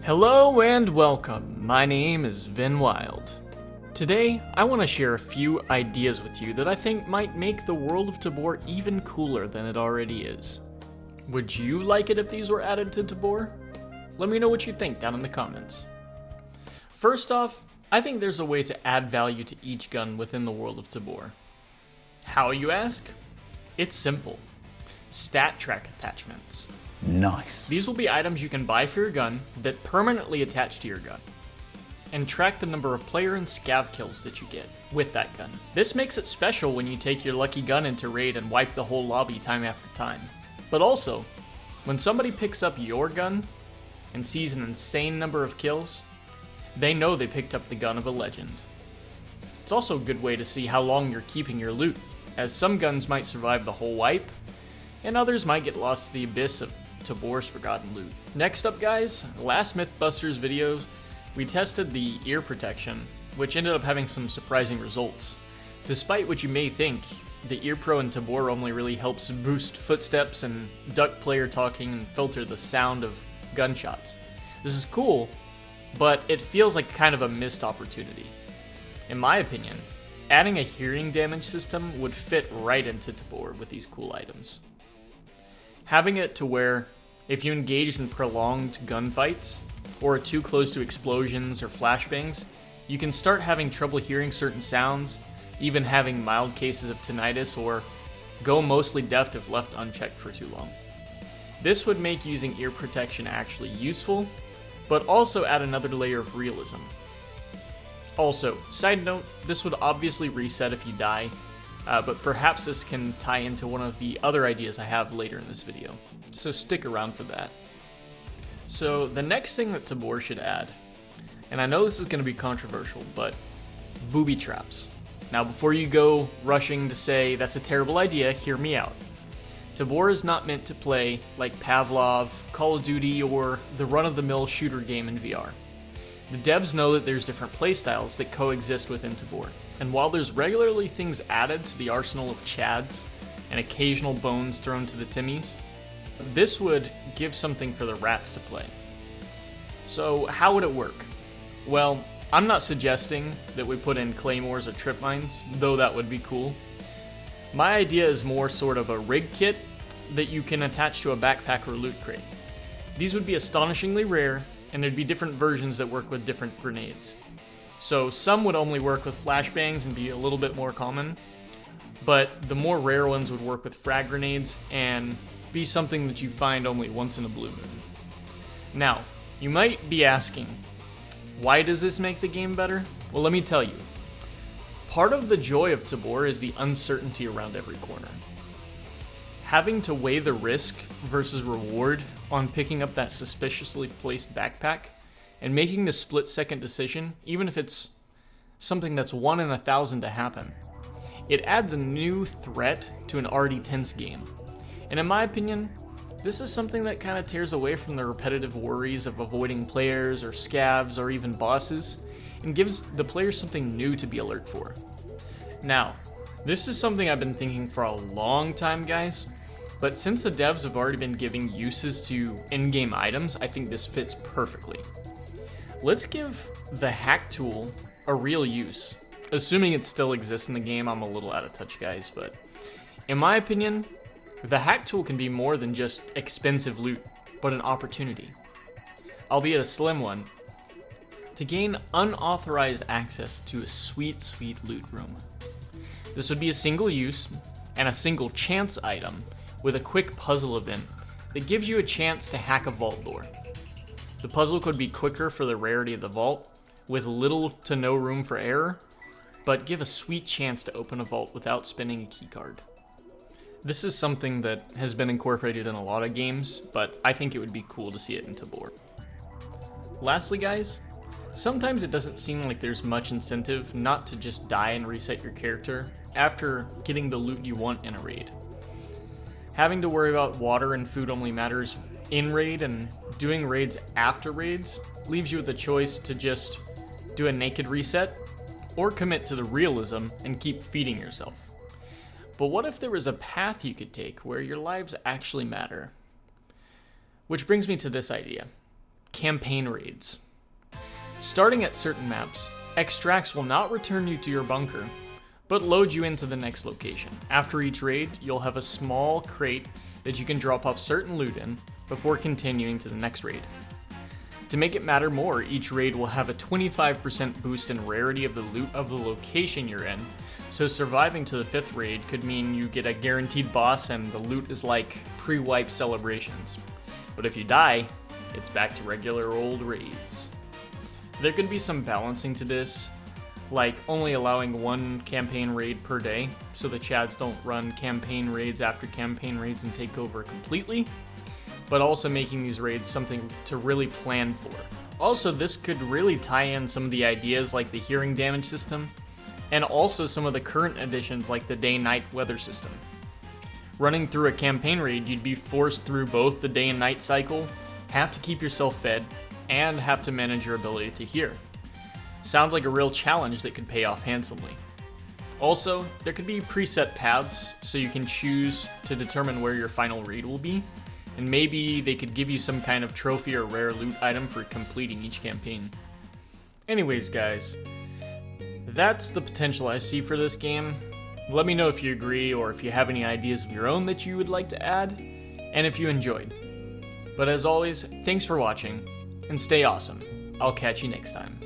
Hello and welcome. My name is Vin Wild. Today, I want to share a few ideas with you that I think might make the world of Tabor even cooler than it already is. Would you like it if these were added to Tabor? Let me know what you think down in the comments. First off, I think there's a way to add value to each gun within the world of Tabor. How, you ask? It's simple. Stat track attachments. Nice. These will be items you can buy for your gun that permanently attach to your gun, and track the number of player and scav kills that you get with that gun. This makes it special when you take your lucky gun into raid and wipe the whole lobby time after time. But also, when somebody picks up your gun and sees an insane number of kills, they know they picked up the gun of a legend. It's also a good way to see how long you're keeping your loot, as some guns might survive the whole wipe, and others might get lost to the abyss of Tabor's forgotten loot. Next up, guys, last Mythbusters videos, we tested the ear protection, which ended up having some surprising results. Despite what you may think, the Ear Pro in Tabor only really helps boost footsteps and duck player talking and filter the sound of gunshots. This is cool, but it feels like kind of a missed opportunity. In my opinion, adding a hearing damage system would fit right into Tabor with these cool items. Having it to where, if you engage in prolonged gunfights, or are too close to explosions or flashbangs, you can start having trouble hearing certain sounds, even having mild cases of tinnitus, or go mostly deaf if left unchecked for too long. This would make using ear protection actually useful, but also add another layer of realism. Also, side note, this would obviously reset if you die, but perhaps this can tie into one of the other ideas I have later in this video, so stick around for that. So the next thing that Tabor should add, and I know this is going to be controversial, but booby traps. Now before you go rushing to say that's a terrible idea, hear me out. Tabor is not meant to play like Pavlov, Call of Duty, or the run-of-the-mill shooter game in VR. The devs know that there's different playstyles that coexist within Tabor, and while there's regularly things added to the arsenal of Chads and occasional bones thrown to the Timmies, this would give something for the rats to play. So how would it work? Well, I'm not suggesting that we put in claymores or trip mines, though that would be cool. My idea is more sort of a rig kit that you can attach to a backpack or loot crate. These would be astonishingly rare, and there'd be different versions that work with different grenades. So some would only work with flashbangs and be a little bit more common, but the more rare ones would work with frag grenades and be something that you find only once in a blue moon. Now, you might be asking, why does this make the game better? Well, let me tell you. Part of the joy of Tabor is the uncertainty around every corner. Having to weigh the risk versus reward on picking up that suspiciously placed backpack and making the split-second decision, even if it's something that's 1 in 1,000 to happen, it adds a new threat to an already tense game. And in my opinion, this is something that kind of tears away from the repetitive worries of avoiding players or scavs or even bosses, and gives the players something new to be alert for. Now, this is something I've been thinking for a long time, guys, but since the devs have already been giving uses to in-game items, I think this fits perfectly. Let's give the hack tool a real use. Assuming it still exists in the game, I'm a little out of touch, guys, but in my opinion, the hack tool can be more than just expensive loot, but an opportunity, albeit a slim one, to gain unauthorized access to a sweet, sweet loot room. This would be a single use and a single chance item with a quick puzzle event that gives you a chance to hack a vault door. The puzzle could be quicker for the rarity of the vault, with little to no room for error, but give a sweet chance to open a vault without spending a keycard. This is something that has been incorporated in a lot of games, but I think it would be cool to see it in Tabor. Lastly, guys, sometimes it doesn't seem like there's much incentive not to just die and reset your character after getting the loot you want in a raid. Having to worry about water and food only matters in raid, and doing raids after raids leaves you with the choice to just do a naked reset or commit to the realism and keep feeding yourself. But what if there was a path you could take where your lives actually matter? Which brings me to this idea. campaign raids. Starting at certain maps, extracts will not return you to your bunker, but load you into the next location. After each raid, you'll have a small crate that you can drop off certain loot in before continuing to the next raid. To make it matter more, each raid will have a 25% boost in rarity of the loot of the location you're in, so surviving to the 5th raid could mean you get a guaranteed boss and the loot is like pre-wipe celebrations. But if you die, it's back to regular old raids. There could be some balancing to this, like only allowing one campaign raid per day, so the chads don't run campaign raids after campaign raids and take over completely, but also making these raids something to really plan for. Also, this could really tie in some of the ideas like the hearing damage system, and also some of the current additions like the day-night weather system. Running through a campaign raid, you'd be forced through both the day and night cycle, have to keep yourself fed, and have to manage your ability to hear. Sounds like a real challenge that could pay off handsomely. Also, there could be preset paths so you can choose to determine where your final raid will be, and maybe they could give you some kind of trophy or rare loot item for completing each campaign. Anyways guys, that's the potential I see for this game. Let me know if you agree or if you have any ideas of your own that you would like to add, and if you enjoyed. But as always, thanks for watching, and stay awesome. I'll catch you next time.